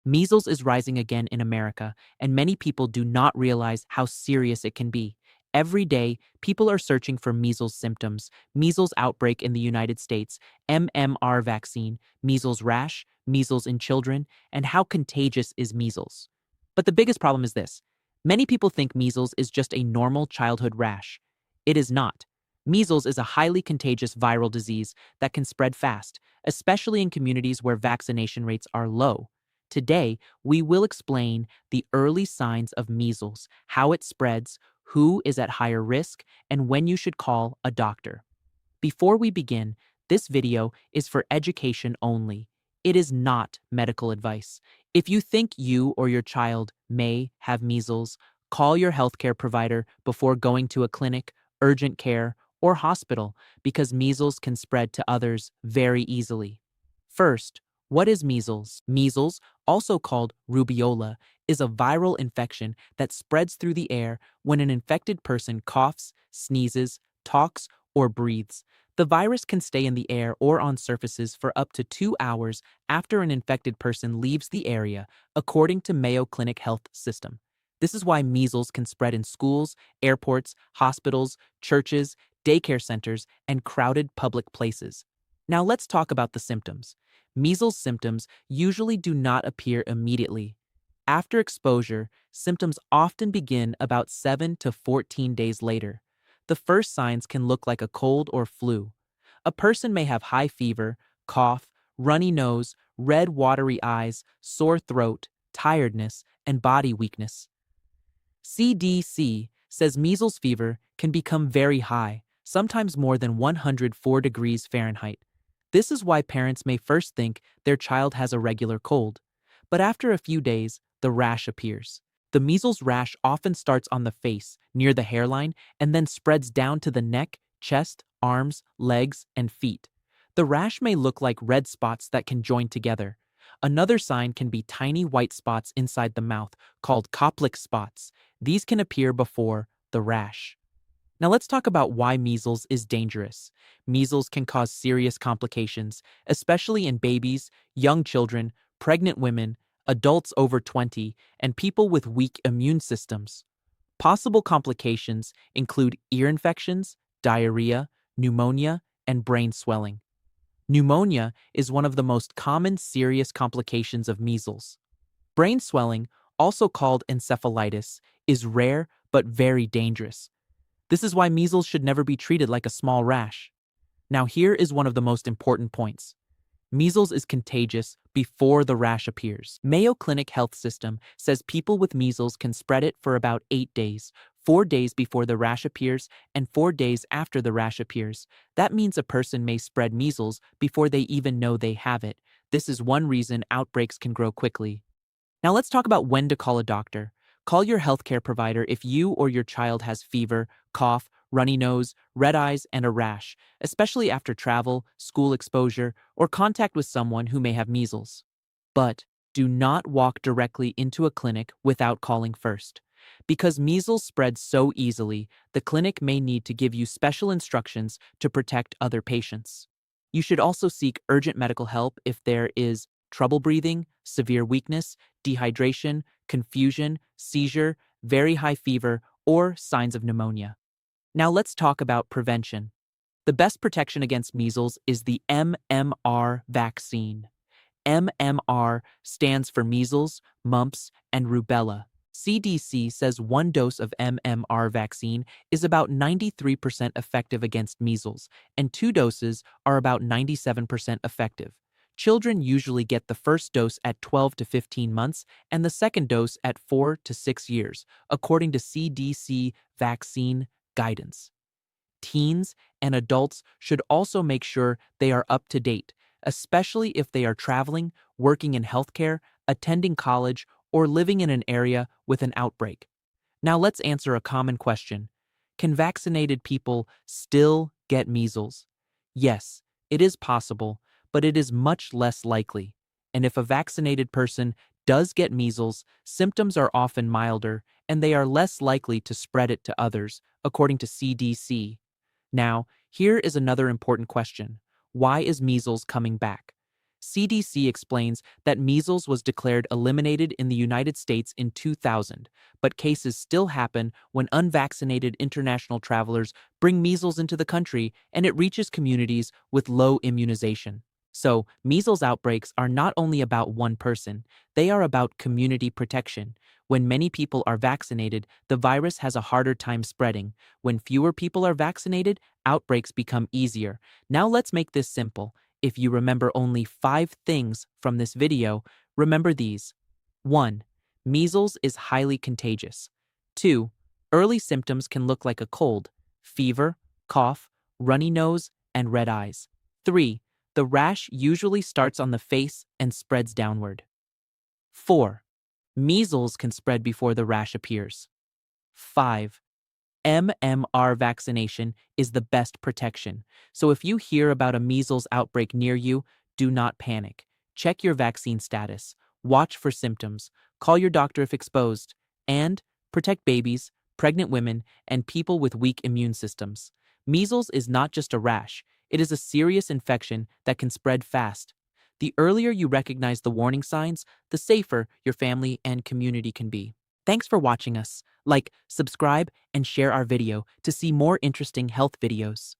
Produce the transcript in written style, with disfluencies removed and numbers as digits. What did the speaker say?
Measles is rising again in America, and many people do not realize how serious it can be. Every day, people are searching for measles symptoms, measles outbreak in the United States, MMR vaccine, measles rash, measles in children, and how contagious is measles. But the biggest problem is this. Many people think measles is just a normal childhood rash. It is not. Measles is a highly contagious viral disease that can spread fast, especially in communities where vaccination rates are low. Today, we will explain the early signs of measles, how it spreads, who is at higher risk, and when you should call a doctor. Before we begin, this video is for education only. It is not medical advice. If you think you or your child may have measles, call your healthcare provider before going to a clinic, urgent care, or hospital because measles can spread to others very easily. First, what is measles? Measles, also called rubeola, is a viral infection that spreads through the air when an infected person coughs, sneezes, talks, or breathes. The virus can stay in the air or on surfaces for up to 2 hours after an infected person leaves the area, according to Mayo Clinic Health System. This is why measles can spread in schools, airports, hospitals, churches, daycare centers, and crowded public places. Now let's talk about the symptoms. Measles symptoms usually do not appear immediately. After exposure, symptoms often begin about 7 to 14 days later. The first signs can look like a cold or flu. A person may have high fever, cough, runny nose, red watery eyes, sore throat, tiredness, and body weakness. CDC says measles fever can become very high, sometimes more than 104 degrees Fahrenheit. This is why parents may first think their child has a regular cold. But after a few days, the rash appears. The measles rash often starts on the face, near the hairline, and then spreads down to the neck, chest, arms, legs, and feet. The rash may look like red spots that can join together. Another sign can be tiny white spots inside the mouth, called Koplik spots. These can appear before the rash. Now let's talk about why measles is dangerous. Measles can cause serious complications, especially in babies, young children, pregnant women, adults over 20, and people with weak immune systems. Possible complications include ear infections, diarrhea, pneumonia, and brain swelling. Pneumonia is one of the most common serious complications of measles. Brain swelling, also called encephalitis, is rare but very dangerous. This is why measles should never be treated like a small rash. Now here is one of the most important points. Measles is contagious before the rash appears. Mayo Clinic Health System says people with measles can spread it for about 8 days, 4 days before the rash appears and 4 days after the rash appears. That means a person may spread measles before they even know they have it. This is one reason outbreaks can grow quickly. Now let's talk about when to call a doctor. Call your healthcare provider if you or your child has fever, cough, runny nose, red eyes, and a rash, especially after travel, school exposure, or contact with someone who may have measles. But do not walk directly into a clinic without calling first. Because measles spreads so easily, the clinic may need to give you special instructions to protect other patients. You should also seek urgent medical help if there is trouble breathing, severe weakness, dehydration, confusion, seizure, very high fever, or signs of pneumonia. Now let's talk about prevention. The best protection against measles is the MMR vaccine. MMR stands for measles, mumps, and rubella. CDC says 1 dose of MMR vaccine is about 93% effective against measles, and 2 doses are about 97% effective. Children usually get the first dose at 12 to 15 months and the second dose at 4 to 6 years, according to CDC vaccine guidance. Teens and adults should also make sure they are up to date, especially if they are traveling, working in healthcare, attending college, or living in an area with an outbreak. Now let's answer a common question. Can vaccinated people still get measles? Yes, it is possible, but it is much less likely. And if a vaccinated person does get measles, symptoms are often milder and they are less likely to spread it to others, according to CDC. Now, here is another important question. Why is measles coming back? CDC explains that measles was declared eliminated in the United States in 2000, but cases still happen when unvaccinated international travelers bring measles into the country and it reaches communities with low immunization. So, measles outbreaks are not only about one person, they are about community protection. When many people are vaccinated, the virus has a harder time spreading. When fewer people are vaccinated, outbreaks become easier. Now let's make this simple. If you remember only 5 things from this video, remember these. 1. Measles is highly contagious. 2. Early symptoms can look like a cold, fever, cough, runny nose, and red eyes. 3. The rash usually starts on the face and spreads downward. 4. Measles can spread before the rash appears. 5. MMR vaccination is the best protection. So if you hear about a measles outbreak near you, do not panic. Check your vaccine status, watch for symptoms, call your doctor if exposed, and protect babies, pregnant women, and people with weak immune systems. Measles is not just a rash, it is a serious infection that can spread fast. The earlier you recognize the warning signs, the safer your family and community can be. Thanks for watching us. Like, subscribe, and share our video to see more interesting health videos.